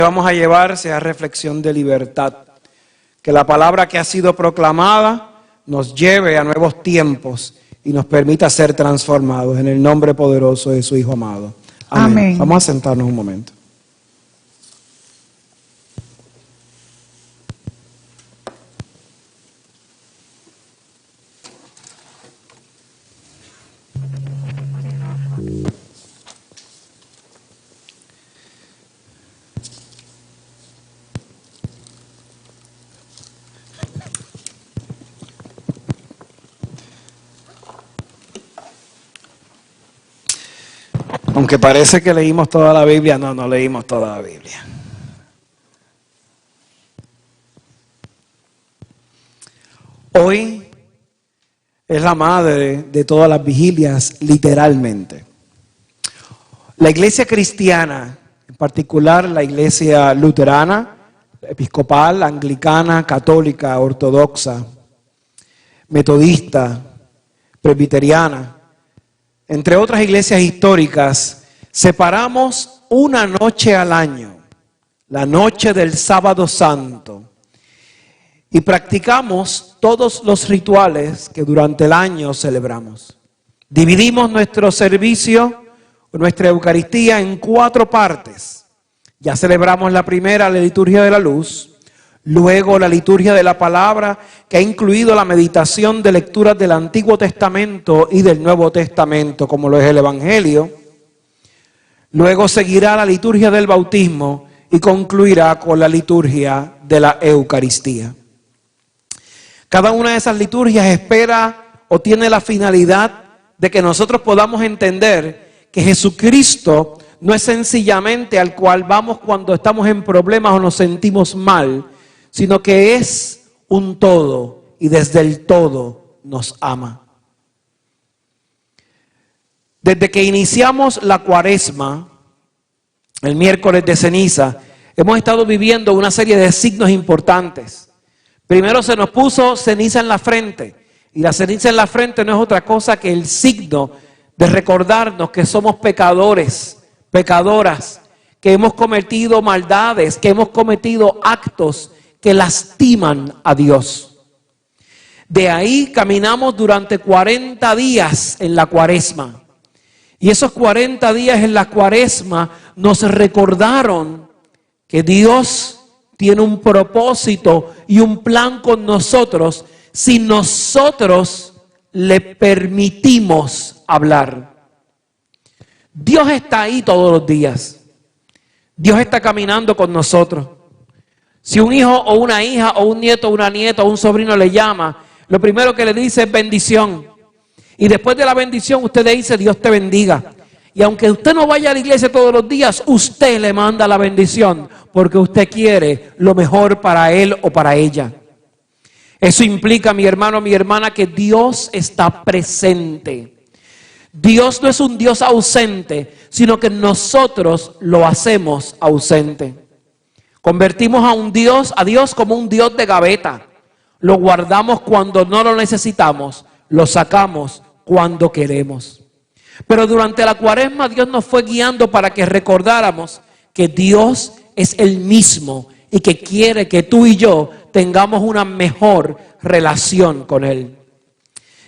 Vamos a llevar sea reflexión de libertad. Que la palabra que ha sido proclamada nos lleve a nuevos tiempos y nos permita ser transformados en el nombre poderoso de su Hijo amado. Amén. Amén. Vamos a sentarnos un momento. Aunque parece que leímos toda la Biblia, no leímos toda la Biblia. Hoy es la madre de todas las vigilias, literalmente. La iglesia cristiana, en particular la iglesia luterana, episcopal, anglicana, católica, ortodoxa, metodista, presbiteriana, entre otras iglesias históricas, separamos una noche al año, la noche del Sábado Santo, y practicamos todos los rituales que durante el año celebramos. Dividimos nuestro servicio, nuestra Eucaristía, en 4 partes. Ya celebramos la primera, la liturgia de la luz. Luego la liturgia de la palabra, que ha incluido la meditación de lecturas del Antiguo Testamento y del Nuevo Testamento, como lo es el Evangelio. Luego seguirá la liturgia del bautismo y concluirá con la liturgia de la Eucaristía. Cada una de esas liturgias espera o tiene la finalidad de que nosotros podamos entender que Jesucristo no es sencillamente al cual vamos cuando estamos en problemas o nos sentimos mal, sino que es un todo y desde el todo nos ama. Desde que iniciamos la Cuaresma, el miércoles de ceniza, hemos estado viviendo una serie de signos importantes. Primero se nos puso ceniza en la frente, y la ceniza en la frente no es otra cosa que el signo de recordarnos que somos pecadores, pecadoras, que hemos cometido maldades, que hemos cometido actos que lastiman a Dios. De ahí caminamos durante 40 días en la Cuaresma. Y esos 40 días en la Cuaresma nos recordaron que Dios tiene un propósito y un plan con nosotros si nosotros le permitimos hablar. Dios está ahí todos los días. Dios está caminando con nosotros. Si un hijo o una hija o un nieto o una nieta o un sobrino le llama, lo primero que le dice es bendición. Y después de la bendición usted le dice Dios te bendiga. Y aunque usted no vaya a la iglesia todos los días, usted le manda la bendición porque usted quiere lo mejor para él o para ella. Eso implica, mi hermano, mi hermana, que Dios está presente. Dios no es un Dios ausente, sino que nosotros lo hacemos ausente. Convertimos a Dios como un Dios de gaveta. Lo guardamos cuando no lo necesitamos, lo sacamos cuando queremos. Pero durante la Cuaresma Dios nos fue guiando para que recordáramos que Dios es el mismo y que quiere que tú y yo tengamos una mejor relación con Él.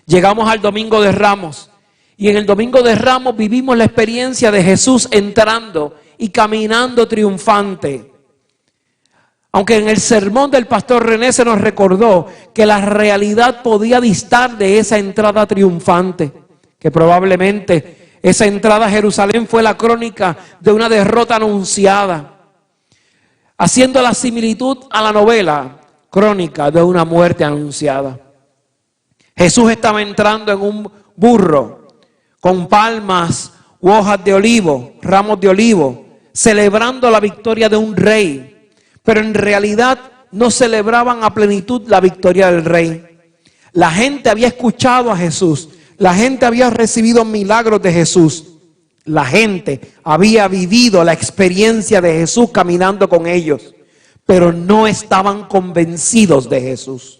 Llegamos al Domingo de Ramos y en el Domingo de Ramos vivimos la experiencia de Jesús entrando y caminando triunfante. Aunque en el sermón del pastor René se nos recordó que la realidad podía distar de esa entrada triunfante, que probablemente esa entrada a Jerusalén fue la crónica de una derrota anunciada, haciendo la similitud a la novela crónica de una muerte anunciada. Jesús estaba entrando en un burro con palmas u hojas de olivo, ramos de olivo, celebrando la victoria de un rey. Pero en realidad no celebraban a plenitud la victoria del rey. La gente había escuchado a Jesús. La gente había recibido milagros de Jesús. La gente había vivido la experiencia de Jesús caminando con ellos. Pero no estaban convencidos de Jesús.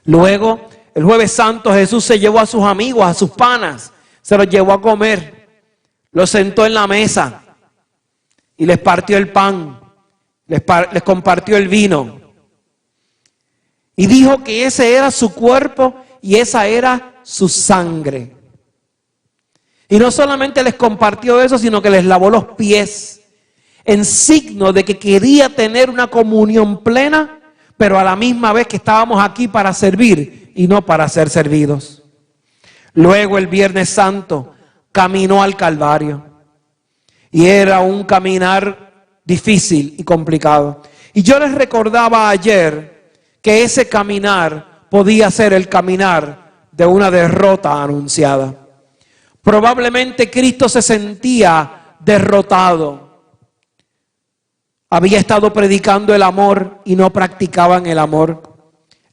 Luego, el Jueves Santo, Jesús se llevó a sus amigos, a sus panas. Se los llevó a comer. Los sentó en la mesa y les partió el pan. les compartió el vino y dijo que ese era su cuerpo y esa era su sangre. Y no solamente les compartió eso, sino que les lavó los pies en signo de que quería tener una comunión plena, pero a la misma vez que estábamos aquí para servir y no para ser servidos. Luego el Viernes Santo caminó al Calvario y era un caminar difícil y complicado. Y yo les recordaba ayer que ese caminar podía ser el caminar de una derrota anunciada. Probablemente Cristo se sentía derrotado. Había estado predicando el amor y no practicaban el amor.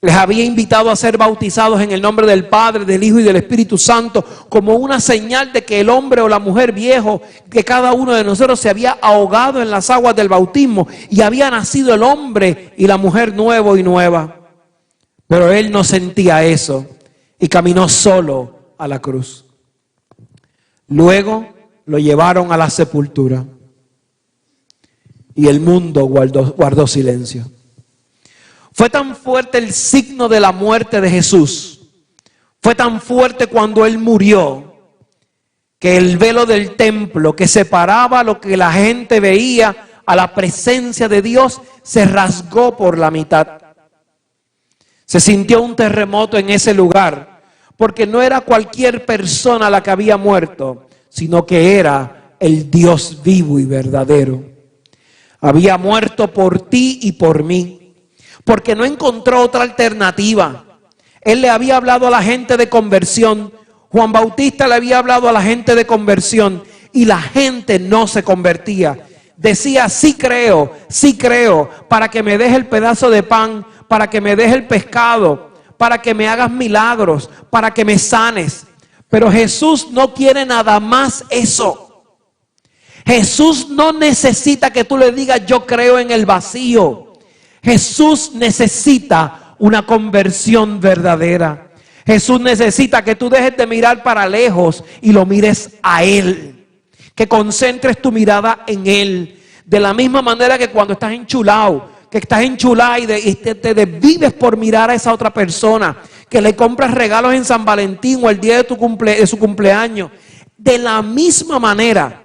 Les había invitado a ser bautizados en el nombre del Padre, del Hijo y del Espíritu Santo, como una señal de que el hombre o la mujer viejo, que cada uno de nosotros se había ahogado en las aguas del bautismo y había nacido el hombre y la mujer nuevo y nueva. Pero él no sentía eso y caminó solo a la cruz. Luego lo llevaron a la sepultura y el mundo guardó silencio. Fue tan fuerte el signo de la muerte de Jesús, fue tan fuerte cuando Él murió, que el velo del templo que separaba lo que la gente veía a la presencia de Dios se rasgó por la mitad. Se sintió un terremoto en ese lugar, porque no era cualquier persona la que había muerto, sino que era el Dios vivo y verdadero. Había muerto por ti y por mí, porque no encontró otra alternativa. Él le había hablado a la gente de conversión. Juan Bautista le había hablado a la gente de conversión y la gente no se convertía. Decía, sí creo, para que me deje el pedazo de pan, para que me deje el pescado, para que me hagas milagros, para que me sanes. Pero Jesús no quiere nada más eso. Jesús no necesita que tú le digas yo creo en el vacío. Jesús necesita una conversión verdadera. Jesús necesita que tú dejes de mirar para lejos y lo mires a Él. Que concentres tu mirada en Él. De la misma manera que cuando estás enchulado, que estás enchulada y te desvives por mirar a esa otra persona, que le compras regalos en San Valentín o el día de su cumpleaños. De la misma manera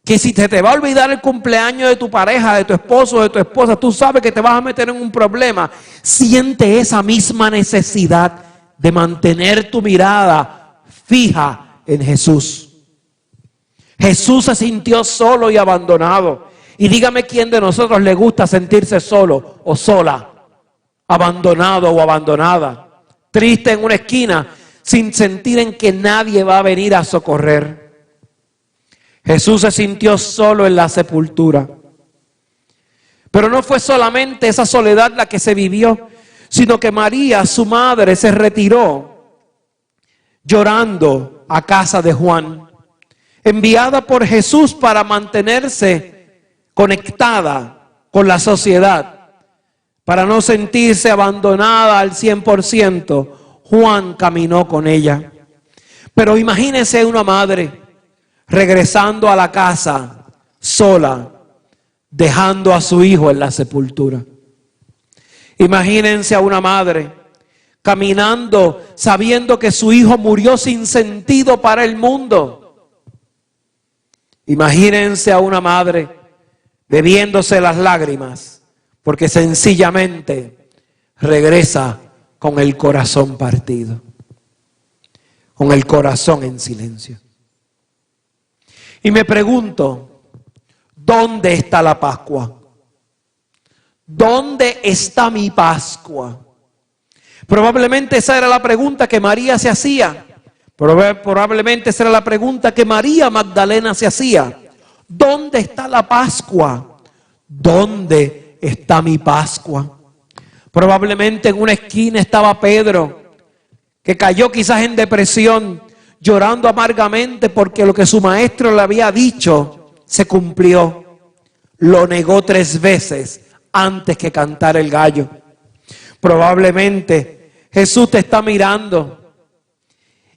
que si te va a olvidar el cumpleaños de tu pareja, de tu esposo, de tu esposa, tú sabes que te vas a meter en un problema. Siente esa misma necesidad de mantener tu mirada fija en Jesús. Jesús se sintió solo y abandonado. Y dígame quién de nosotros le gusta sentirse solo o sola, abandonado o abandonada, triste en una esquina, sin sentir en que nadie va a venir a socorrer. Jesús se sintió solo en la sepultura. Pero no fue solamente esa soledad la que se vivió, sino que María, su madre, se retiró llorando a casa de Juan, enviada por Jesús para mantenerse conectada con la sociedad, para no sentirse abandonada al 100%. Juan caminó con ella. Pero imagínense una madre regresando a la casa sola, dejando a su hijo en la sepultura. Imagínense a una madre caminando sabiendo que su hijo murió sin sentido para el mundo. Imagínense a una madre bebiéndose las lágrimas porque sencillamente regresa con el corazón partido, con el corazón en silencio. Y me pregunto, ¿dónde está la Pascua? ¿Dónde está mi Pascua? Probablemente esa era la pregunta que María se hacía. Probablemente esa era la pregunta que María Magdalena se hacía. ¿Dónde está la Pascua? ¿Dónde está mi Pascua? Probablemente en una esquina estaba Pedro, que cayó quizás en depresión, llorando amargamente porque lo que su maestro le había dicho se cumplió. Lo negó 3 veces antes que cantar el gallo. Probablemente Jesús te está mirando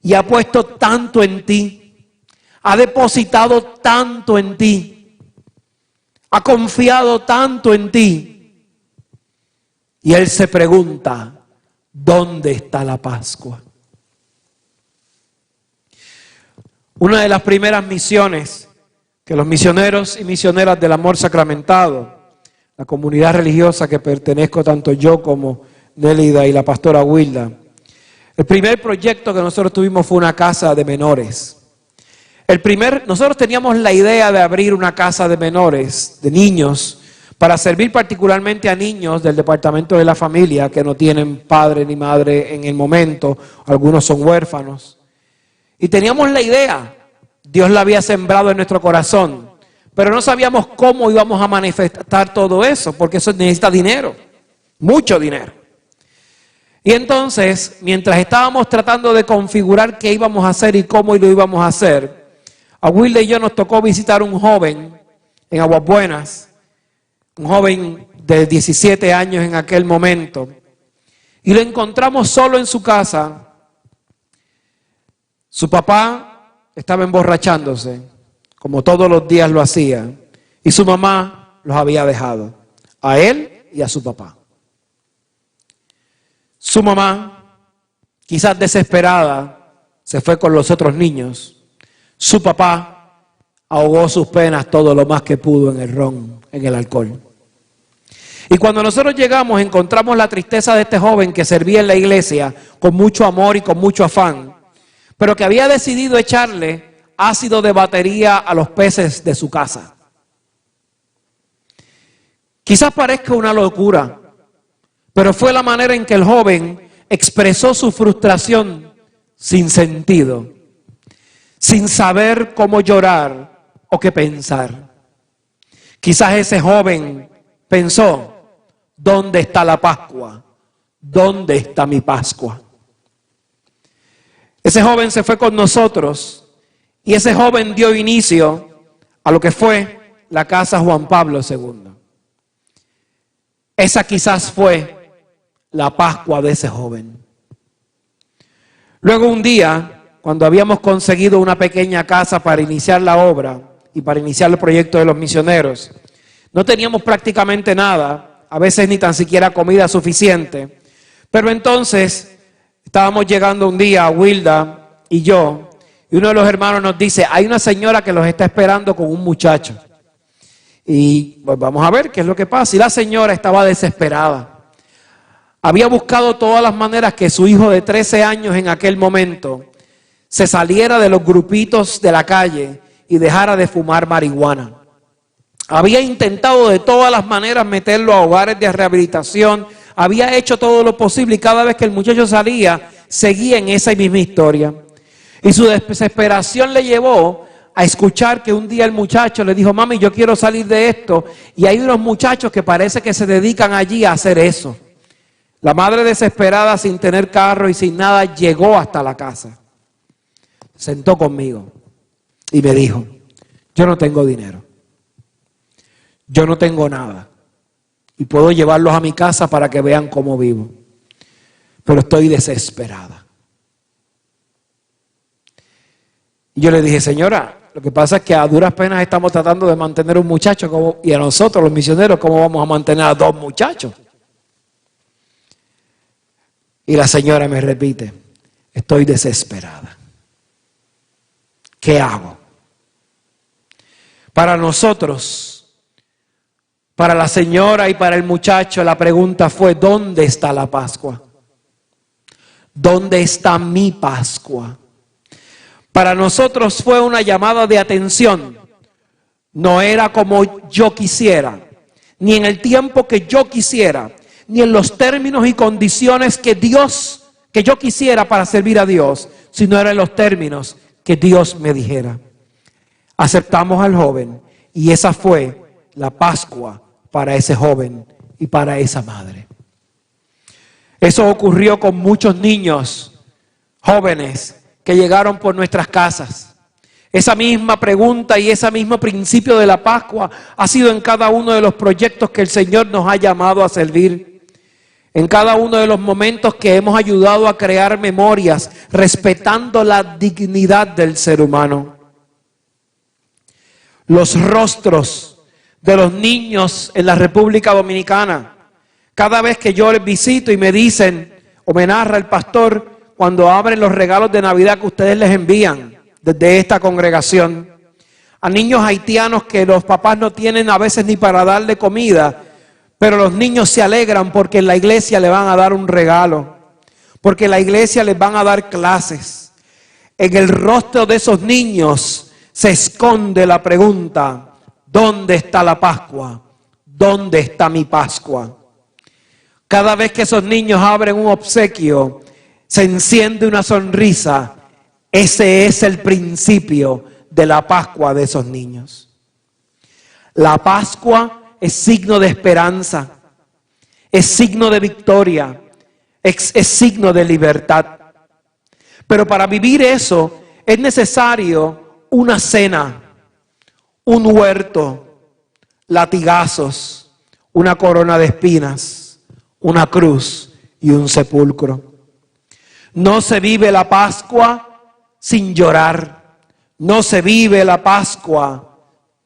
y ha puesto tanto en ti, ha depositado tanto en ti, ha confiado tanto en ti. Y él se pregunta, ¿dónde está la Pascua? Una de las primeras misiones que los misioneros y misioneras del amor sacramentado, la comunidad religiosa que pertenezco tanto yo como Nélida y la pastora Wilda, el primer proyecto que nosotros tuvimos fue una casa de menores. Nosotros teníamos la idea de abrir una casa de menores, de niños, para servir particularmente a niños del departamento de la familia que no tienen padre ni madre en el momento, algunos son huérfanos. Y teníamos la idea, Dios la había sembrado en nuestro corazón, pero no sabíamos cómo íbamos a manifestar todo eso, porque eso necesita dinero, mucho dinero. Y entonces, mientras estábamos tratando de configurar qué íbamos a hacer y cómo lo íbamos a hacer, a Wilde y yo nos tocó visitar un joven en Aguas Buenas, un joven de 17 años en aquel momento, y lo encontramos solo en su casa. Su papá estaba emborrachándose, como todos los días lo hacía, y su mamá los había dejado, a él y a su papá. Su mamá, quizás desesperada, se fue con los otros niños. Su papá ahogó sus penas todo lo más que pudo en el ron, en el alcohol. Y cuando nosotros llegamos, encontramos la tristeza de este joven que servía en la iglesia con mucho amor y con mucho afán, pero que había decidido echarle ácido de batería a los peces de su casa. Quizás parezca una locura, pero fue la manera en que el joven expresó su frustración sin sentido, sin saber cómo llorar o qué pensar. Quizás ese joven pensó, ¿dónde está la Pascua? ¿Dónde está mi Pascua? Ese joven se fue con nosotros y ese joven dio inicio a lo que fue la Casa Juan Pablo II. Esa quizás fue la Pascua de ese joven. Luego un día, cuando habíamos conseguido una pequeña casa para iniciar la obra y para iniciar el proyecto de los misioneros, no teníamos prácticamente nada, a veces ni tan siquiera comida suficiente, pero entonces estábamos llegando un día, Wilda y yo, y uno de los hermanos nos dice, hay una señora que los está esperando con un muchacho. Y pues vamos a ver qué es lo que pasa. Y la señora estaba desesperada. Había buscado todas las maneras que su hijo de 13 años en aquel momento se saliera de los grupitos de la calle y dejara de fumar marihuana. Había intentado de todas las maneras meterlo a hogares de rehabilitación, había hecho todo lo posible y cada vez que el muchacho salía, seguía en esa misma historia. Y su desesperación le llevó a escuchar que un día el muchacho le dijo, mami, yo quiero salir de esto, y hay unos muchachos que parece que se dedican allí a hacer eso. La madre desesperada, sin tener carro y sin nada, llegó hasta la casa. Sentó conmigo y me dijo, yo no tengo dinero. Yo no tengo nada. Y puedo llevarlos a mi casa para que vean cómo vivo. Pero estoy desesperada. Y yo le dije, señora, lo que pasa es que a duras penas estamos tratando de mantener un muchacho y a nosotros, los misioneros, ¿cómo vamos a mantener a 2 muchachos? Y la señora me repite, estoy desesperada. ¿Qué hago? Para nosotros, para la señora y para el muchacho, la pregunta fue, ¿dónde está la Pascua? ¿Dónde está mi Pascua? Para nosotros fue una llamada de atención. No era como yo quisiera, ni en el tiempo que yo quisiera, ni en los términos y condiciones que yo quisiera para servir a Dios, sino era en los términos que Dios me dijera. Aceptamos al joven y esa fue la Pascua para ese joven y para esa madre. Eso ocurrió con muchos niños, jóvenes, que llegaron por nuestras casas. Esa misma pregunta y ese mismo principio de la Pascua ha sido en cada uno de los proyectos que el Señor nos ha llamado a servir. En cada uno de los momentos que hemos ayudado a crear memorias, respetando la dignidad del ser humano. Los rostros de los niños en la República Dominicana. Cada vez que yo les visito y me dicen, o me narra el pastor, cuando abren los regalos de Navidad que ustedes les envían desde esta congregación, a niños haitianos que los papás no tienen a veces ni para darle comida, pero los niños se alegran porque en la iglesia le van a dar un regalo, porque en la iglesia les van a dar clases. En el rostro de esos niños se esconde la pregunta: ¿dónde está la Pascua? ¿Dónde está mi Pascua? Cada vez que esos niños abren un obsequio, se enciende una sonrisa. Ese es el principio de la Pascua de esos niños. La Pascua es signo de esperanza, es signo de victoria, es signo de libertad. Pero para vivir eso es necesario una cena, un huerto, latigazos, una corona de espinas, una cruz y un sepulcro. No se vive la Pascua sin llorar. No se vive la Pascua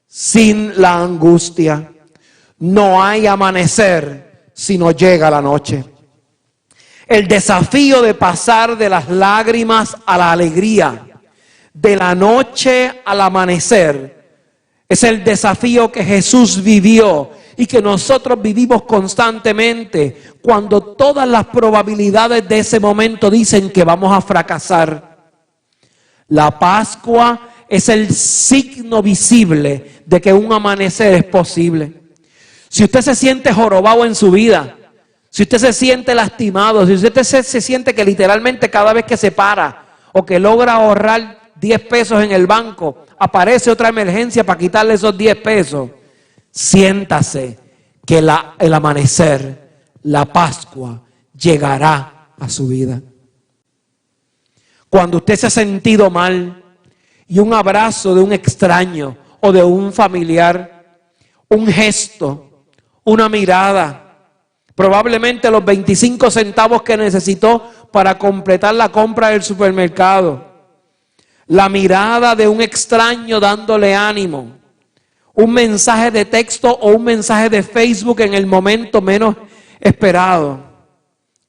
sin la angustia. No hay amanecer si no llega la noche. El desafío de pasar de las lágrimas a la alegría, de la noche al amanecer, es el desafío que Jesús vivió y que nosotros vivimos constantemente cuando todas las probabilidades de ese momento dicen que vamos a fracasar. La Pascua es el signo visible de que un amanecer es posible. Si usted se siente jorobado en su vida, si usted se siente lastimado, si usted se siente que literalmente cada vez que se para o que logra ahorrar 10 pesos en el banco, aparece otra emergencia para quitarle esos 10 pesos, siéntase que el amanecer, la Pascua, llegará a su vida. Cuando usted se ha sentido mal y un abrazo de un extraño o de un familiar, un gesto, una mirada, probablemente los 25 centavos que necesitó para completar la compra del supermercado, la mirada de un extraño dándole ánimo, un mensaje de texto o un mensaje de Facebook en el momento menos esperado,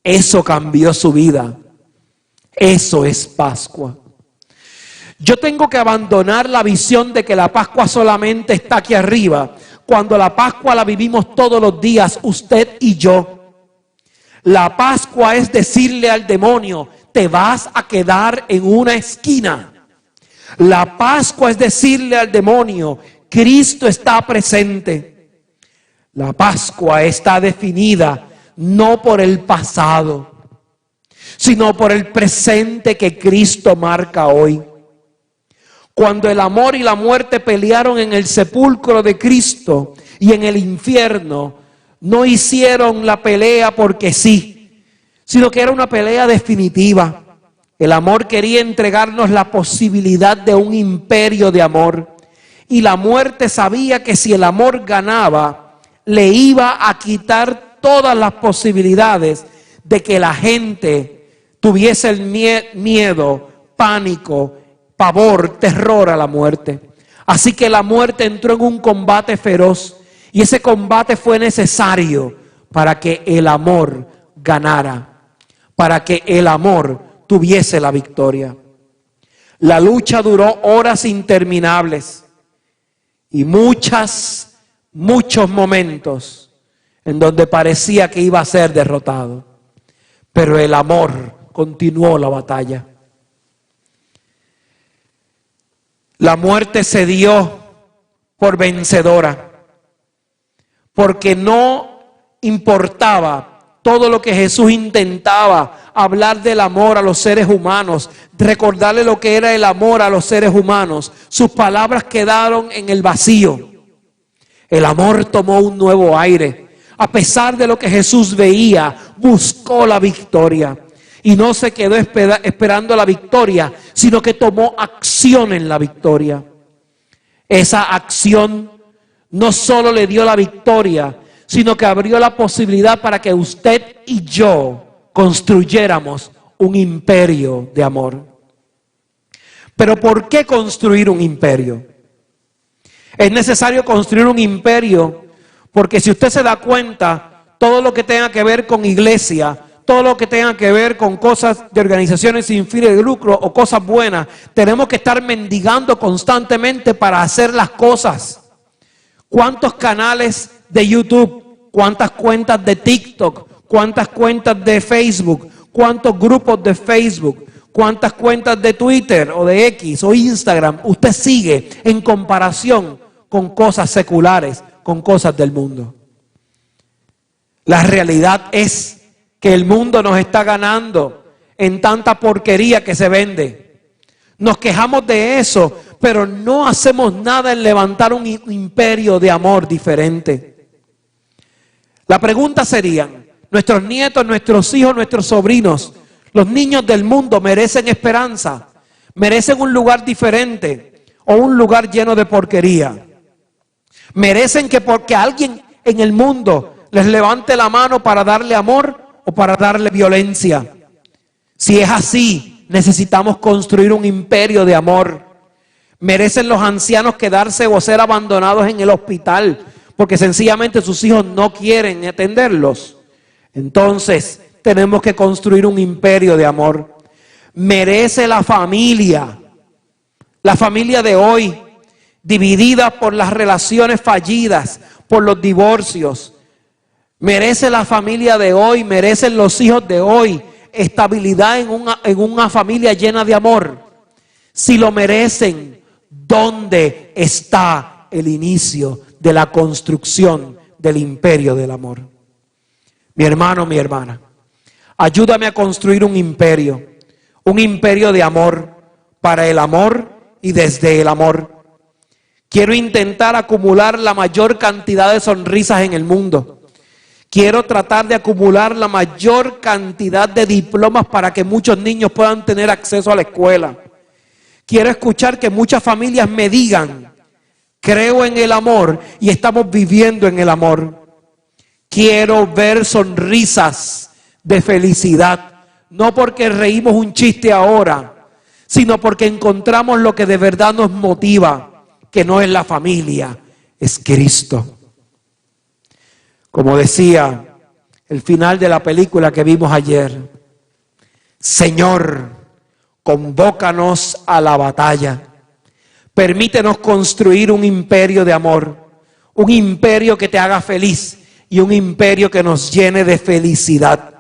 eso cambió su vida. Eso es Pascua. Yo tengo que abandonar la visión de que la Pascua solamente está aquí arriba, cuando la Pascua la vivimos todos los días, usted y yo. La Pascua es decirle al demonio: te vas a quedar en una esquina. La Pascua es decirle al demonio: Cristo está presente. La Pascua está definida no por el pasado, sino por el presente que Cristo marca hoy. Cuando el amor y la muerte pelearon en el sepulcro de Cristo y en el infierno, no hicieron la pelea porque sí, sino que era una pelea definitiva. El amor quería entregarnos la posibilidad de un imperio de amor, y la muerte sabía que si el amor ganaba, le iba a quitar todas las posibilidades de que la gente tuviese el miedo, pánico, pavor, terror a la muerte. Así que la muerte entró en un combate feroz, y ese combate fue necesario para que el amor ganara, para que el amor tuviese la victoria. La lucha duró horas interminables y muchos momentos en donde parecía que iba a ser derrotado, pero el amor continuó la batalla. La muerte se dio por vencedora, porque no importaba todo lo que Jesús intentaba hablar del amor a los seres humanos, recordarle lo que era el amor a los seres humanos. Sus palabras quedaron en el vacío. El amor tomó un nuevo aire. A pesar de lo que Jesús veía, buscó la victoria. Y no se quedó esperando la victoria, sino que tomó acción en la victoria. Esa acción no solo le dio la victoria, sino que abrió la posibilidad para que usted y yo construyéramos un imperio de amor. Pero ¿por qué construir un imperio? Es necesario construir un imperio, porque si usted se da cuenta, todo lo que tenga que ver con iglesia, todo lo que tenga que ver con cosas de organizaciones sin fines de lucro o cosas buenas, tenemos que estar mendigando constantemente para hacer las cosas. ¿Cuántos canales de YouTube? ¿Cuántas cuentas de TikTok? ¿Cuántas cuentas de Facebook? ¿Cuántos grupos de Facebook? ¿Cuántas cuentas de Twitter o de X o Instagram usted sigue en comparación con cosas seculares, con cosas del mundo? La realidad es que el mundo nos está ganando en tanta porquería que se vende. Nos quejamos de eso, pero no hacemos nada en levantar un imperio de amor diferente. La pregunta sería, nuestros nietos, nuestros hijos, nuestros sobrinos, los niños del mundo merecen esperanza, merecen un lugar diferente o un lugar lleno de porquería. Merecen que porque alguien en el mundo les levante la mano para darle amor o para darle violencia. Si es así, necesitamos construir un imperio de amor. Merecen los ancianos quedarse o ser abandonados en el hospital porque sencillamente sus hijos no quieren atenderlos. Entonces, tenemos que construir un imperio de amor. Merece la familia de hoy, dividida por las relaciones fallidas, por los divorcios. Merece la familia de hoy, merecen los hijos de hoy estabilidad en una familia llena de amor. Si lo merecen, ¿dónde está el inicio de la construcción del imperio del amor? Mi hermano, mi hermana, ayúdame a construir un imperio de amor, para el amor y desde el amor. Quiero intentar acumular la mayor cantidad de sonrisas en el mundo. Quiero tratar de acumular la mayor cantidad de diplomas para que muchos niños puedan tener acceso a la escuela. Quiero escuchar que muchas familias me digan, creo en el amor y estamos viviendo en el amor. Quiero ver sonrisas de felicidad, no porque reímos un chiste ahora, sino porque encontramos lo que de verdad nos motiva, que no es la familia, es Cristo. Como decía el final de la película que vimos ayer, Señor, convócanos a la batalla. Permítenos construir un imperio de amor, un imperio que te haga feliz y un imperio que nos llene de felicidad.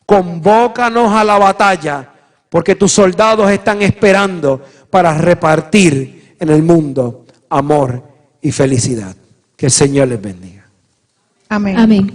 Convócanos a la batalla, porque tus soldados están esperando para repartir en el mundo amor y felicidad. Que el Señor les bendiga. Amén. Amén.